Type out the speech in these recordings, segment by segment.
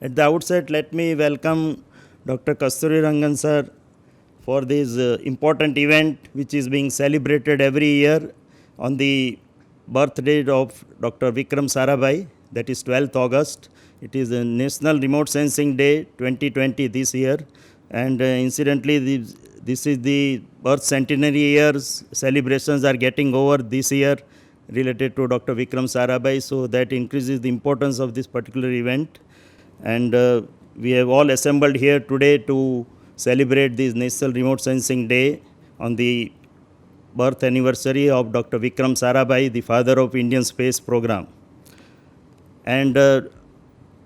At the outset, let me welcome Dr. Kasturirangan sir for this important event which is being celebrated every year on the birthday of Dr. Vikram Sarabhai, that is 12th August. It is a National Remote Sensing Day 2020 this year, and incidentally this is the birth centenary years celebrations are getting over this year related to Dr. Vikram Sarabhai, so that increases the importance of this particular event. And we have all assembled here today to celebrate this National Remote Sensing Day on the birth anniversary of Dr. Vikram Sarabhai, the father of Indian space program. And to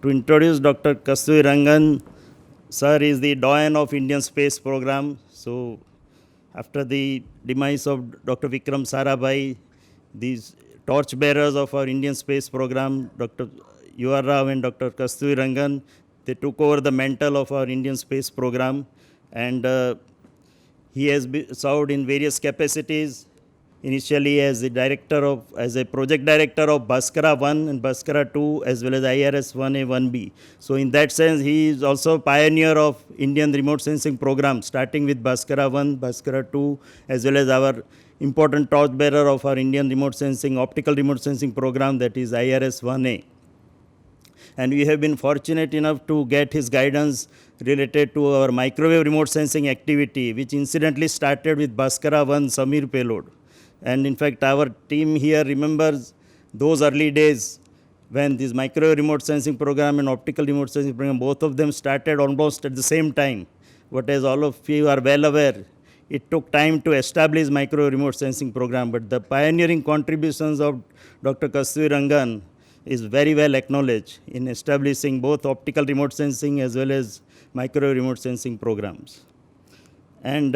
introduce Dr. Kasturirangan, sir is the doyen of Indian space program. So after the demise of Dr. Vikram Sarabhai, these torchbearers of our Indian space program, Dr. U.R. Rao and Dr. Kasturirangan, they took over the mantle of our Indian space program, and he has served in various capacities. Initially as a project director of Bhaskara 1 and Bhaskara 2, as well as IRS 1A, 1B. So in that sense, he is also pioneer of Indian remote sensing program, starting with Bhaskara 1, Bhaskara 2, as well as our important torchbearer of our Indian remote sensing, optical remote sensing program, that is IRS 1A. And we have been fortunate enough to get his guidance related to our microwave remote sensing activity, which incidentally started with Bhaskara 1 Samir payload. And in fact, our team here remembers those early days when this microwave remote sensing program and optical remote sensing program, both of them started almost at the same time. But as all of you are well aware, it took time to establish microwave remote sensing program. But the pioneering contributions of Dr. Kasturirangan is very well acknowledged in establishing both optical remote sensing as well as microwave remote sensing programs. And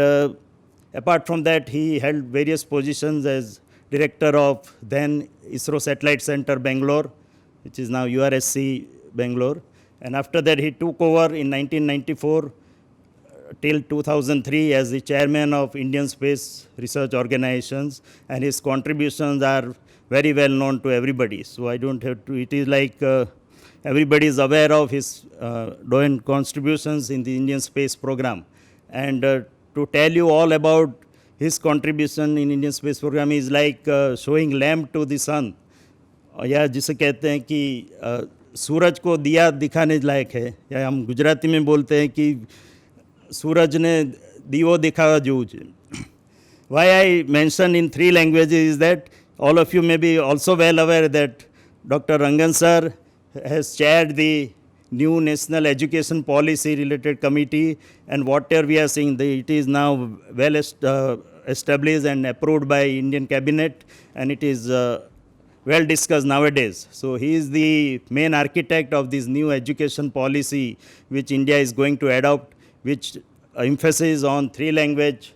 apart from that, he held various positions as director of then ISRO Satellite Center Bangalore, which is now URSC Bangalore. And after that, he took over in 1994 till 2003 as the chairman of Indian Space Research Organizations, and his contributions are very well known to everybody. So I don't have to, it is like everybody is aware of his doing contributions in the Indian space program. And to tell you all about his contribution in Indian space program is like showing lamp to the sun. या जिसे कहते हैं कि सूरज को दिया दिखाने लायक है, या हम गुजराती में बोलते हैं कि सूरज ने दीवो दिखावा जूझ. Why I mention in 3 languages is that all of you may be also well aware that Dr. Rangan sir has chaired the new National Education Policy related committee, and whatever we are seeing, it is now well established and approved by Indian cabinet, and it is well discussed nowadays. So he is the main architect of this new education policy which India is going to adopt, which emphasis on 3-language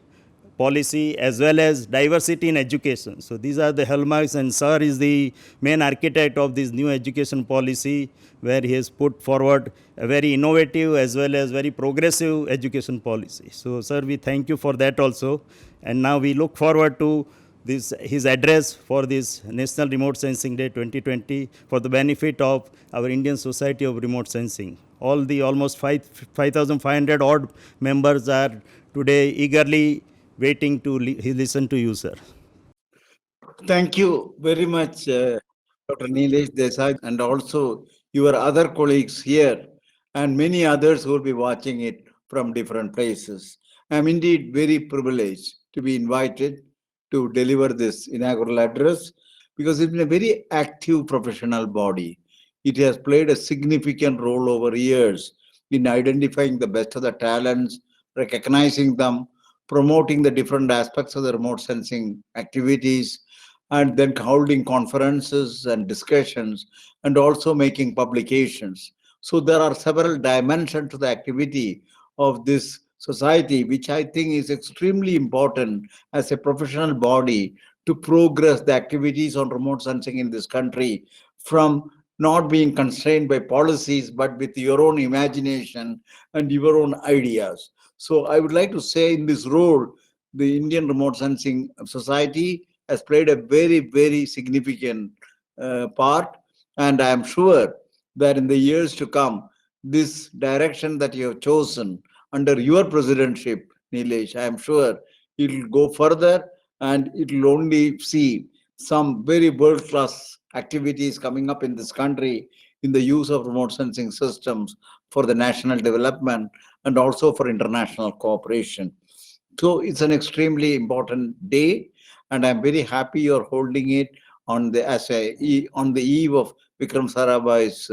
policy as well as diversity in education. So these are the hallmarks, and sir is the main architect of this new education policy, where he has put forward a very innovative as well as very progressive education policy. So sir, we thank you for that also. And now we look forward to his address for this National Remote Sensing Day 2020 for the benefit of our Indian Society of Remote Sensing. All the almost 5,500 odd members are today eagerly waiting to listen to you, sir. Thank you very much, Dr. Nilesh Desai, and also your other colleagues here, and many others who will be watching it from different places. I am indeed very privileged to be invited to deliver this inaugural address, because it's been a very active professional body. It has played a significant role over years in identifying the best of the talents, recognizing them, promoting the different aspects of the remote sensing activities, and then holding conferences and discussions, and also making publications. So there are several dimensions to the activity of this society, which I think is extremely important as a professional body to progress the activities on remote sensing in this country, from not being constrained by policies, but with your own imagination and your own ideas. So I would like to say, in this role, the Indian Remote Sensing Society has played a very, very significant part. And I am sure that in the years to come, this direction that you have chosen under your presidency, Nilesh. I am sure it will go further and it will only see some very world class activities coming up in this country in the use of remote sensing systems for the national development and also for international cooperation. So it's an extremely important day, and I'm very happy you're holding it on the on the eve of Vikram Sarabhai's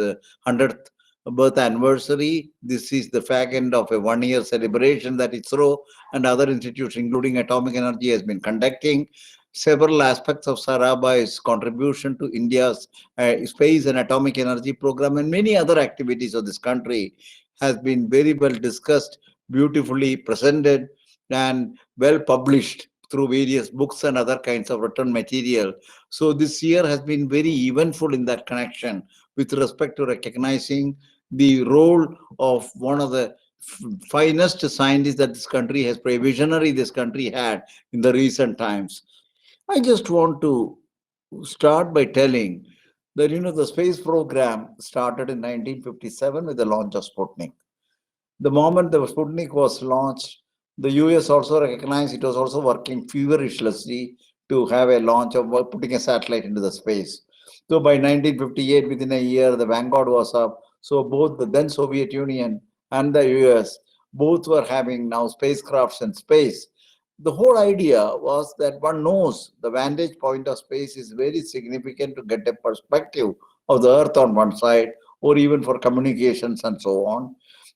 100th birth anniversary. This is the fag end of a one-year celebration that ISRO and other institutions, including Atomic Energy, has been conducting. Several aspects of Sarabhai's contribution to India's space and atomic energy program and many other activities of this country has been very well discussed, beautifully presented, and well published through various books and other kinds of written material. So this year has been very eventful in that connection with respect to recognizing the role of one of the finest scientists that this country has, a visionary this country had in the recent times. I just want to start by telling that the space program started in 1957 with the launch of Sputnik. The moment the Sputnik was launched, the US also recognized it was also working feverishly to have a launch of putting a satellite into the space. So by 1958, within a year, the Vanguard was up. So both the then Soviet Union and the US both were having now spacecrafts in space. The whole idea was that one knows the vantage point of space is very significant to get a perspective of the Earth on one side, or even for communications and so on.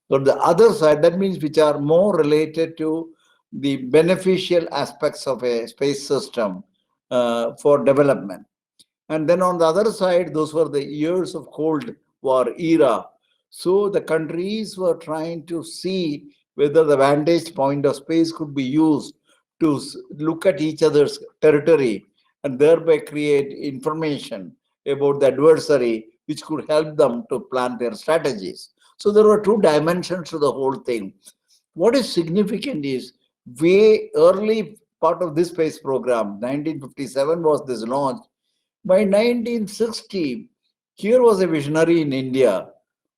So the other side, that means which are more related to the beneficial aspects of a space system for development. And then on the other side, those were the years of Cold War era. So the countries were trying to see whether the vantage point of space could be used to look at each other's territory and thereby create information about the adversary, which could help them to plan their strategies. So there were two dimensions to the whole thing. What is significant is way early part of this space program, 1957 was this launch. By 1960, here was a visionary in India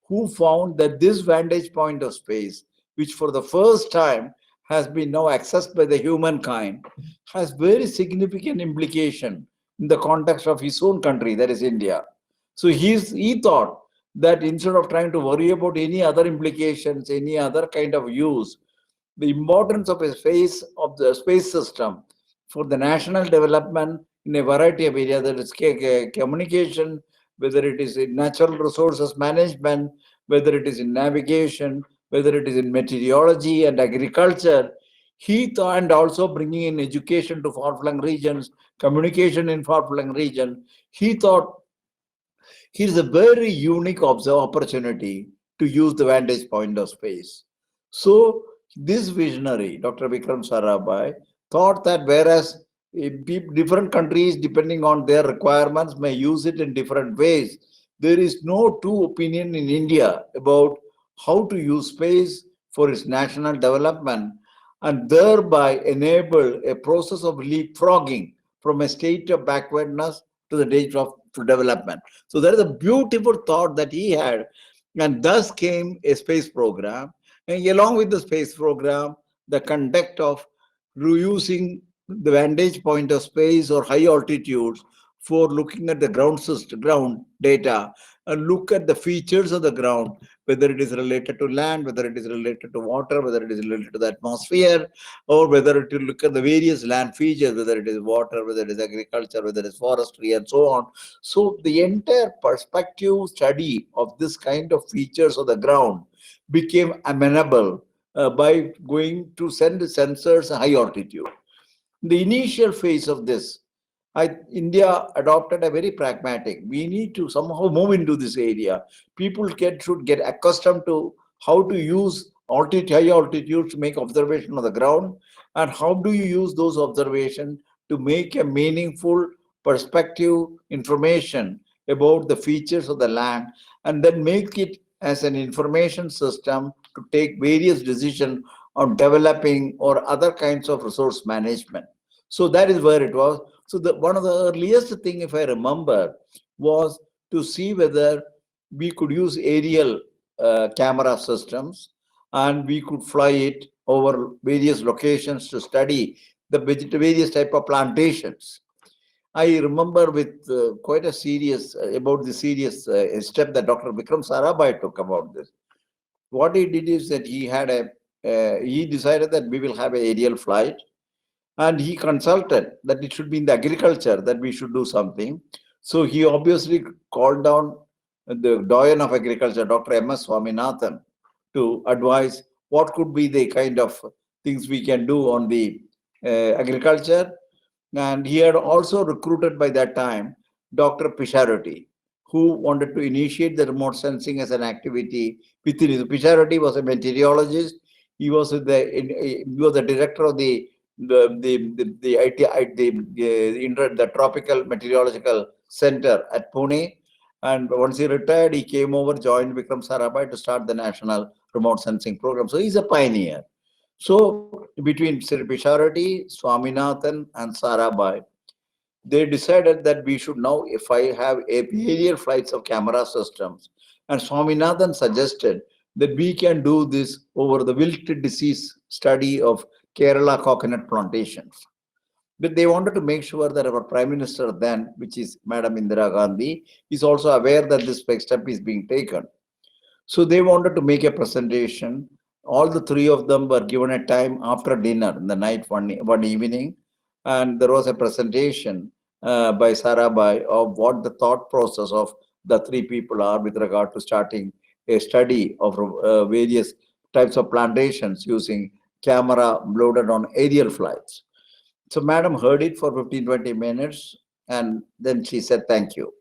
who found that this vantage point of space, which for the first time has been now accessed by the humankind, has very significant implication in the context of his own country, that is India. So he thought that instead of trying to worry about any other implications, any other kind of use, the importance of a space of the space system for the national development in a variety of areas, that is communication, whether it is in natural resources management, whether it is in navigation, whether it is in meteorology and agriculture. He thought, and also bringing in education to far-flung regions, communication in far-flung region. He thought here's a very unique opportunity to use the vantage point of space. So this visionary, Dr. Vikram Sarabhai, thought that whereas different countries, depending on their requirements, may use it in different ways, there is no two opinion in India about how to use space for its national development and thereby enable a process of leapfrogging from a state of backwardness to the state of development. So there is a beautiful thought that he had, and thus came a space program. And along with the space program, the conduct of reusing the vantage point of space or high altitudes for looking at the ground system, ground data, and look at the features of the ground, whether it is related to land, whether it is related to water, whether it is related to the atmosphere, or whether it will look at the various land features, whether it is water, whether it is agriculture, whether it is forestry, and so on. So the entire perspective study of this kind of features of the ground became amenable by going to send sensors high altitude. The initial phase of this, India adopted a very pragmatic. We need to somehow move into this area. People should get accustomed to how to use high altitudes to make observation of the ground, and how do you use those observations to make a meaningful perspective information about the features of the land, and then make it as an information system to take various decisions on developing or other kinds of resource management. So that is where it was. So one of the earliest thing, if I remember, was to see whether we could use aerial camera systems, and we could fly it over various locations to study the various type of plantations. I remember with quite a serious about the serious step that Dr. Vikram Sarabhai took about this. What he did is that he decided that we will have an aerial flight, and he consulted that it should be in the agriculture that we should do something. So he obviously called down the doyen of agriculture, Dr. M.S. Swaminathan, to advise what could be the kind of things we can do on the agriculture. And he had also recruited by that time Dr. Pisharuti, who wanted to initiate the remote sensing as an activity within his. Pisharuti was a meteorologist. He was the director of the Tropical Meteorological Center at Pune. And once he retired, he came over, joined Vikram Sarabhai to start the National Remote Sensing Program. So he's a pioneer. So between Sri Pisharati, Swaminathan, and Sarabhai, they decided that we should now, if I have aerial flights of camera systems, and Swaminathan suggested that we can do this over the wilt disease study of Kerala coconut plantations. But they wanted to make sure that our Prime Minister then, which is Madam Indira Gandhi, is also aware that this step is being taken. So they wanted to make a presentation. All the three of them were given a time after dinner in the night one evening, and there was a presentation by Sarabhai of what the thought process of the three people are with regard to starting a study of various types of plantations using camera loaded on aerial flights. So Madam heard it for 15-20 minutes, and then she said thank you.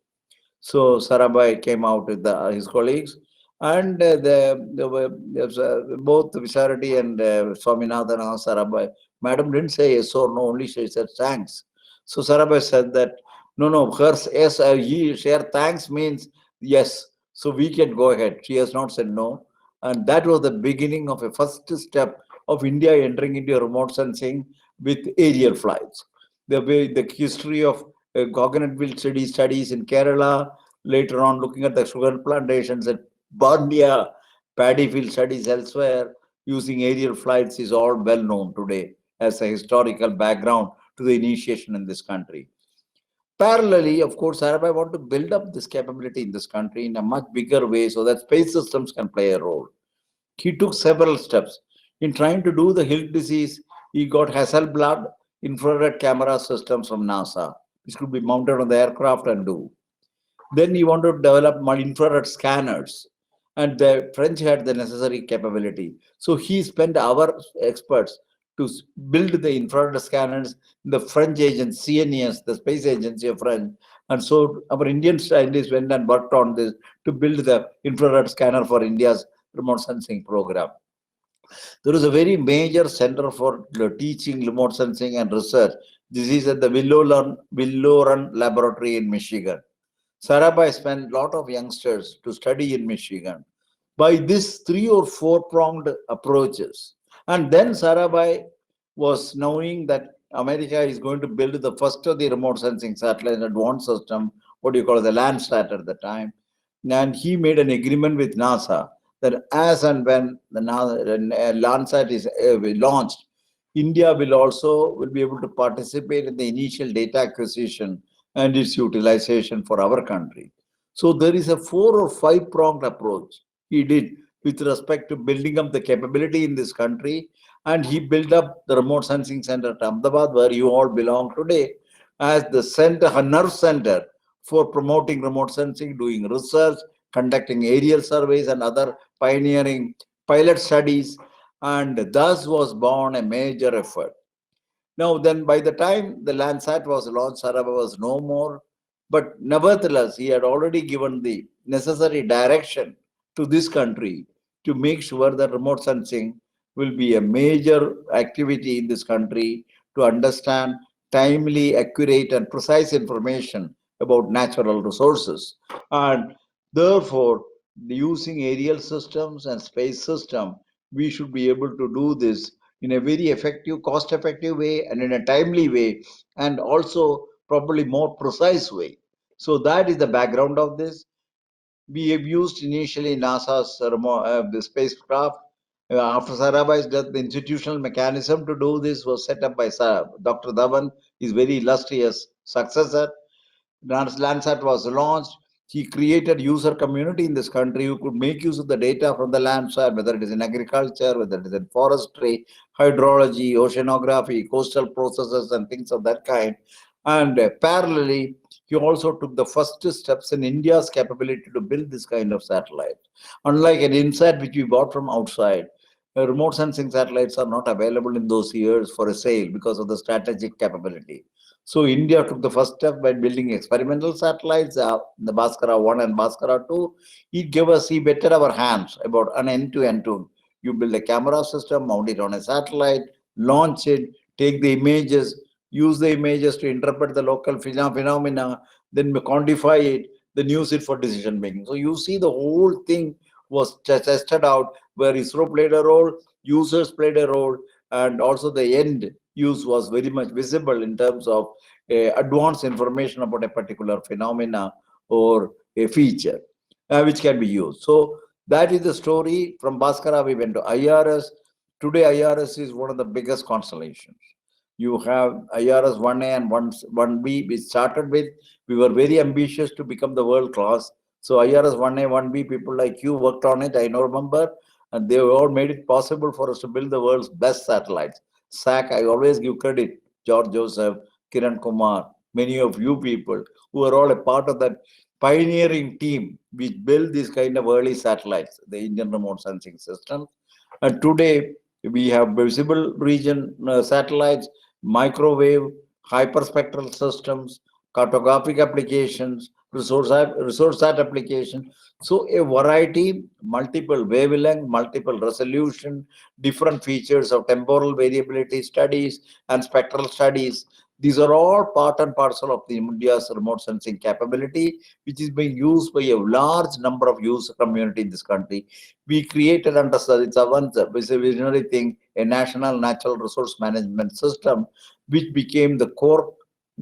So Sarabhai came out with his colleagues, and both Visarati and Swaminathan asked Sarabhai. Madam didn't say yes or no, only she said thanks. So Sarabhai said that no, hers yes, her thanks means yes. So we can go ahead. She has not said no, and that was the beginning of a first step of India entering into remote sensing with aerial flights. The history of coconut studies in Kerala, later on looking at the sugar plantations at Bandia, paddy field studies elsewhere using aerial flights is all well known today as a historical background to the initiation in this country. Parallelly, of course, Sarabhai want to build up this capability in this country in a much bigger way so that space systems can play a role. He took several steps. In trying to do the Hill disease, he got Hasselblad infrared camera systems from NASA, which could be mounted on the aircraft and do. Then he wanted to develop infrared scanners, and the French had the necessary capability. So he spent our experts to build the infrared scanners in the French agency, CNES, the space agency of France. And so our Indian scientists went and worked on this to build the infrared scanner for India's remote sensing program. There is a very major center for teaching remote sensing and research. This is at the Willow Run Laboratory in Michigan. Sarabhai spent a lot of youngsters to study in Michigan by this 3 or 4 pronged approaches. And then Sarabhai was knowing that America is going to build the first of the remote sensing satellite advanced system, what do you call it, the Landsat at the time. And he made an agreement with NASA that as and when the Landsat is launched, India will be able to participate in the initial data acquisition and its utilization for our country. So there is a 4 or 5 pronged approach he did with respect to building up the capability in this country, and he built up the remote sensing center at Ahmedabad, where you all belong today, as the center, a nerve center for promoting remote sensing, doing research, conducting aerial surveys and other pioneering pilot studies, and thus was born a major effort. Now, then, by the time the Landsat was launched, Sarabhai was no more. But nevertheless, he had already given the necessary direction to this country to make sure that remote sensing will be a major activity in this country to understand timely, accurate, and precise information about natural resources. And therefore, using aerial systems and space system, we should be able to do this in a very effective, cost-effective way and in a timely way, and also probably more precise way. So that is the background of this. We have used initially NASA's the spacecraft. After Sarabhai's death, the institutional mechanism to do this was set up by Dr. Dhawan, his very illustrious successor. Landsat was launched. He created user community in this country who could make use of the data from the Landsat, whether it is in agriculture, whether it is in forestry, hydrology, oceanography, coastal processes, and things of that kind. And parallelly, he also took the first steps in India's capability to build this kind of satellite. Unlike an INSAT which we bought from outside, remote sensing satellites are not available in those years for a sale because of the strategic capability. So India took the first step by building experimental satellites, the Bhaskara 1 and Bhaskara 2. It gave us, he betted our hands about an end-to-end tool. You build a camera system, mount it on a satellite, launch it, take the images, use the images to interpret the local phenomena, then quantify it, then use it for decision making. So you see the whole thing was tested out where ISRO played a role, users played a role, and also the end use was very much visible in terms of advanced information about a particular phenomena or a feature which can be used. So that is the story. From Bhaskara, we went to IRS. Today, IRS is one of the biggest constellations. You have IRS 1A and 1B. We started with, we were very ambitious to become the world class. So IRS 1A, 1B, people like you worked on it, I know, remember, and they all made it possible for us to build the world's best satellites. SAC, I always give credit, George Joseph, Kiran Kumar, many of you people who are all a part of that pioneering team which built these kind of early satellites, the Indian remote sensing system. And today we have visible region satellites, microwave, hyperspectral systems, cartographic applications, resource sat application. So a variety, multiple wavelength, multiple resolution, different features of temporal variability studies and spectral studies. These are all part and parcel of the India's remote sensing capability, which is being used by a large number of user community in this country. We created under Sajid Savan's visionary thing, a national natural resource management system, which became the core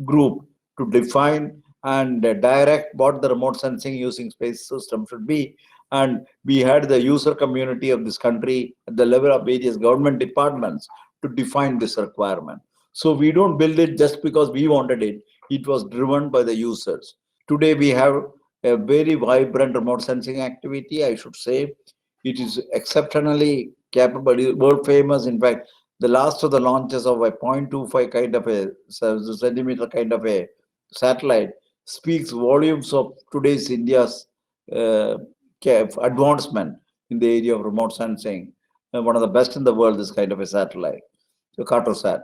group to define and direct what the remote sensing using space system should be. And we had the user community of this country at the level of various government departments to define this requirement. So we don't build it just because we wanted it. It was driven by the users. Today we have a very vibrant remote sensing activity, I should say. It is exceptionally capable, world famous. In fact, the last of the launches of a 0.25 kind of a centimeter kind of a satellite speaks volumes of today's India's uh, advancement in the area of remote sensing. One of the best in the world, this kind of a satellite, the Cartosat.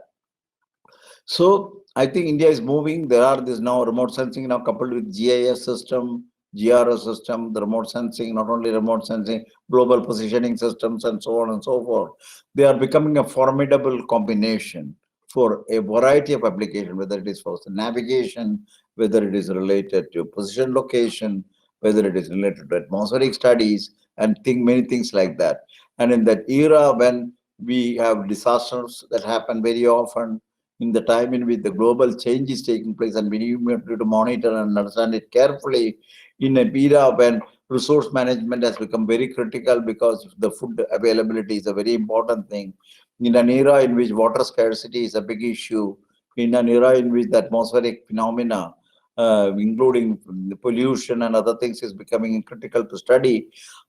So I think India is moving. There are this now remote sensing now coupled with GIS system, GRS system, the remote sensing, not only remote sensing, global positioning systems, and so on and so forth. They are becoming a formidable combination for a variety of applications, whether it is for navigation, whether it is related to position location, whether it is related to atmospheric studies, and many things like that. And in that era when we have disasters that happen very often, in the time in which the global change is taking place, and we need to monitor and understand it carefully, in an era when resource management has become very critical because the food availability is a very important thing, in an era in which water scarcity is a big issue, in an era in which the atmospheric phenomena, including the pollution and other things, is becoming critical to study.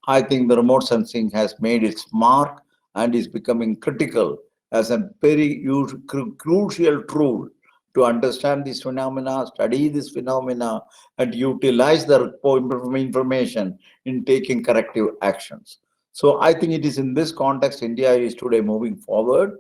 I think the remote sensing has made its mark and is becoming critical as a very crucial tool to understand these phenomena, study these phenomena, and utilize the information in taking corrective actions. So I think it is in this context India is today moving forward.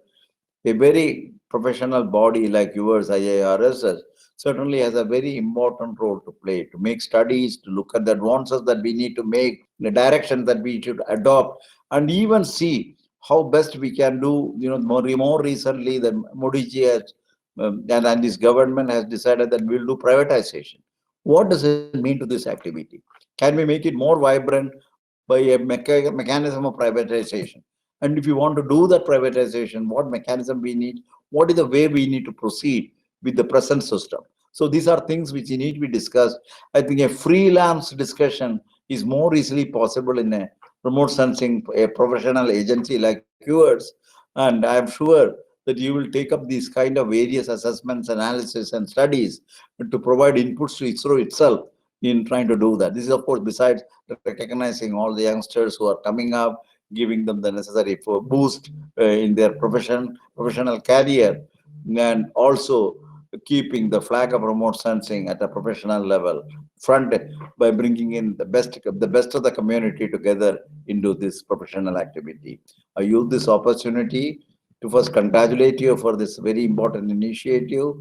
A very professional body like yours, IIRS, certainly has a very important role to play, to make studies, to look at the advances that we need to make, the direction that we should adopt, and even see how best we can do. More recently, the Modi ji has, and this government has decided that we'll do privatization. What does it mean to this activity? Can we make it more vibrant by a mechanism of privatization? And if you want to do that privatization, what mechanism we need, what is the way we need to proceed with the present system? So these are things which need to be discussed. I think a freelance discussion is more easily possible in a remote sensing, a professional agency like yours. And I am sure that you will take up these kind of various assessments, analysis, and studies to provide inputs to ISRO itself in trying to do that. This is, of course, besides recognizing all the youngsters who are coming up, giving them the necessary boost in their professional career, and also keeping the flag of remote sensing at a professional level front by bringing in the best of the community together into this professional activity. I use this opportunity to first congratulate you for this very important initiative.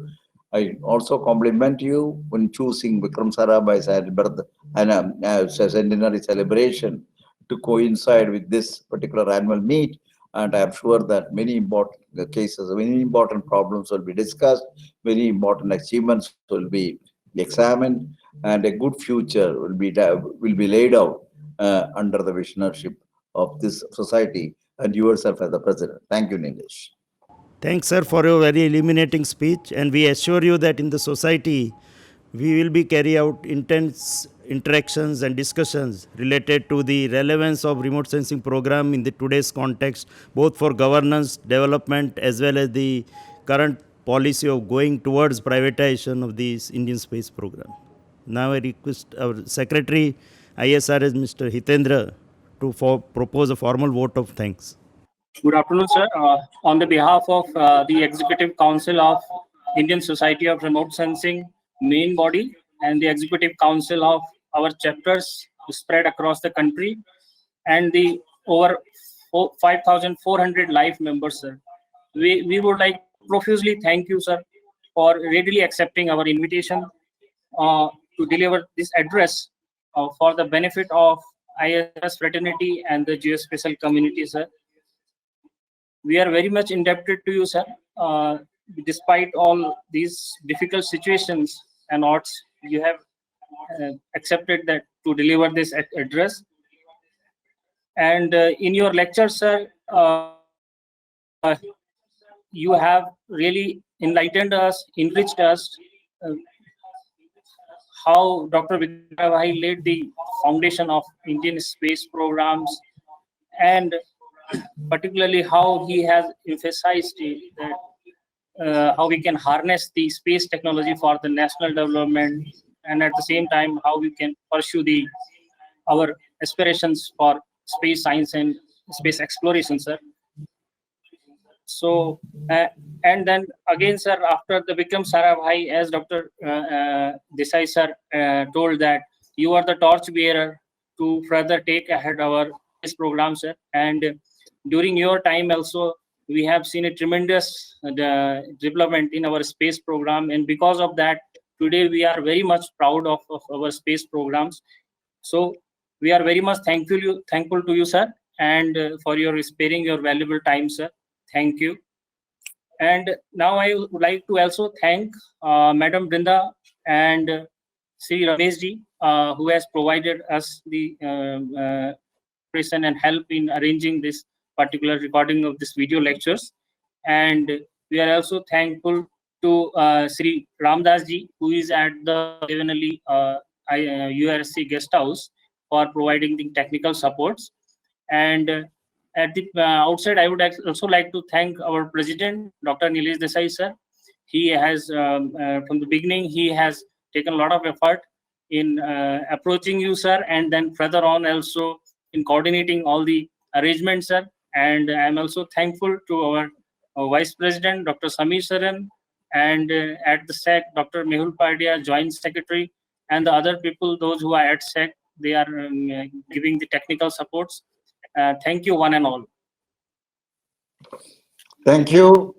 I also compliment you when choosing Vikram Sarabhai's birth and centenary celebration to coincide with this particular annual meet. And I am sure that many important cases, many important problems will be discussed, many important achievements will be examined, and a good future will be laid out under the visionarship of this society and yourself as the president. Thank you, Nilesh. Thanks, sir, for your very illuminating speech. And we assure you that in the society, we will be carry out intense interactions and discussions related to the relevance of remote sensing program in the today's context, both for governance, development, as well as the current policy of going towards privatization of this Indian space program. Now I request our Secretary, ISRS, Mr. Hitendra, to propose a formal vote of thanks. Good afternoon, sir. On the behalf of the Executive Council of Indian Society of Remote Sensing, main body, and the Executive Council of our chapters spread across the country, and the over 5,400 live members, sir, we would like to profusely thank you, sir, for readily accepting our invitation to deliver this address for the benefit of ISS fraternity and the geospatial community, sir. We are very much indebted to you, sir. Despite all these difficult situations and odds, you have accepted that to deliver this address. And in your lecture, sir, you have really enlightened us, enriched us, how Dr. Vikram Sarabhai laid the foundation of Indian space programs, and particularly how he has emphasized that how we can harness the space technology for the national development, and at the same time how we can pursue our aspirations for space science and space exploration, sir. So and then again, sir, after the Vikram Sarabhai, as Dr. Desai sir told that you are the torch bearer to further take ahead our space program, sir. And during your time also, we have seen a tremendous development in our space program, and because of that, today we are very much proud of our space programs. So we are very much thankful to you, sir, and for your sparing your valuable time, sir. Thank you. And now I would like to also thank Madam Brinda and Sri Rameshji, who has provided us the presentation and help in arranging this particular recording of this video lectures. And we are also thankful to Sri Ramdas ji, who is at the Devanali URSC guest house, for providing the technical supports. And at the outset, I would also like to thank our president, Dr. Nilesh Desai sir. He has, from the beginning, he has taken a lot of effort in approaching you, sir, and then further on also in coordinating all the arrangements, sir. And I'm also thankful to our Vice President, Dr. Samir Saran, and at the SEC, Dr. Mehul Pardia, Joint Secretary, and the other people, those who are at SEC, they are giving the technical supports. Thank you, one and all. Thank you.